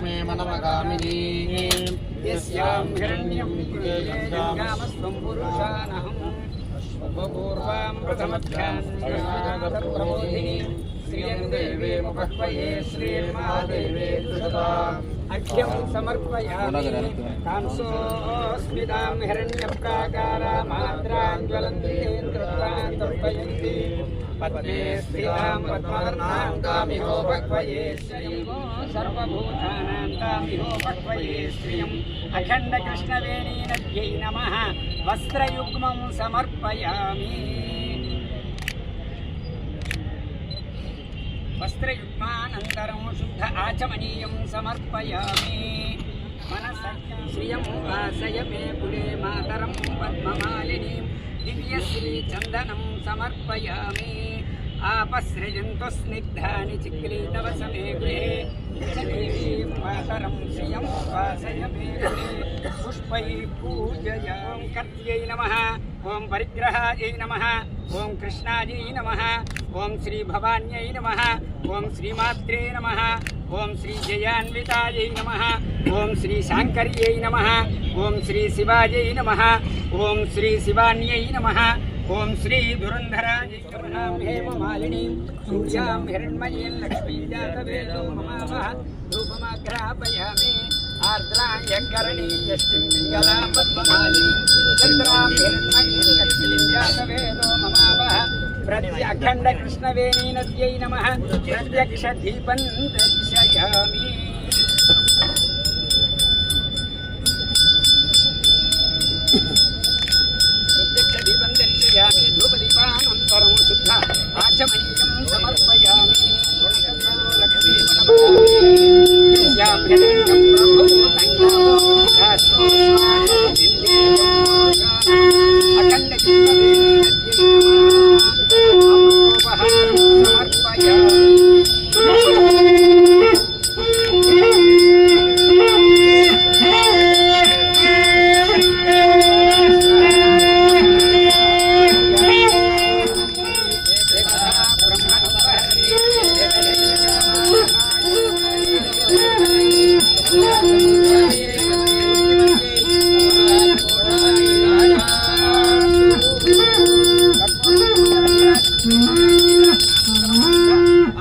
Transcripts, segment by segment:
लक्ष्मी मनमगामिनी यस्यां हिरण्यं गामस्त्वं पुरुषानहम् पूर्वां प्रथमध्यान् श्रियं देवीमुपह्वये श्रीर्महादेवे अख्यं समर्पयामि कांसोऽस्मितां हिरण्यप्राकारामाद्रां ज्वलन्ति तृप्तां तर्पयन्ति पद्मे स्थितां पद्मवर्णां तामिहोपह्वये श्रियं सर्वभूतानां तामिहोपह्वये श्रियम् अखण्डकृष्णवेणीनद्यै नमः वस्त्रयुग्मं समर्पयामि वस्त्रयुग्मानन्तरं शुद्ध आचमनीयं समर्पयामि मनसः श्रियं वासय मे कुले मातरं पद्ममालिनीं दिव्यश्रीचन्दनं समर्पयामि आपसृजन्तु स्निग्धानि चिक्लीतव समे गृहे देवीं मातरं श्रियं वासय मे गृहे पुष्पैः पूजयामि कर्त्यै नमः ओं परिग्रहायै नमः ओं कृष्णायै नमः ओं श्री भवान्यै नमः ओं श्रीमात्रे नमः ओं श्री जयान्वितायै नमः ओं श्री शाङ्कर्यै नमः ओं श्री शिवायै नमः ओं श्री शिवान्यै नमः ओं श्री धुरन्धरायै नमः हेममालिनीं सूर्यां हिरण्मयीं लक्ष्मीं जातवेदो ममावः धूपमाग्रापयामि आर्द्रां यङ्करणीं यष्टिं पिङ्गलां पद्ममालिनीं चन्द्रां हिरण्मयीं लक्ष्मीं जातवेदो ममावः अखण्डकृष्णवेणीनद्यै नमः प्रत्यक्षदीपं दर्शयामि प्रत्यक्षदीपं दर्शयामि धूपदीपानन्तरं शुद्ध आचमनीयं समर्पयामि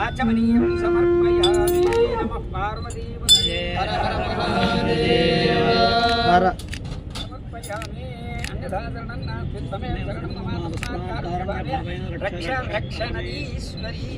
आचमनीयं समर्पयामि नमः पार्वतीपतये हर हर महादेव समर्पयामि अन्यथा शरणं नास्ति त्वमेव शरणं मम तस्मात् रक्ष रक्ष नदीश्वरी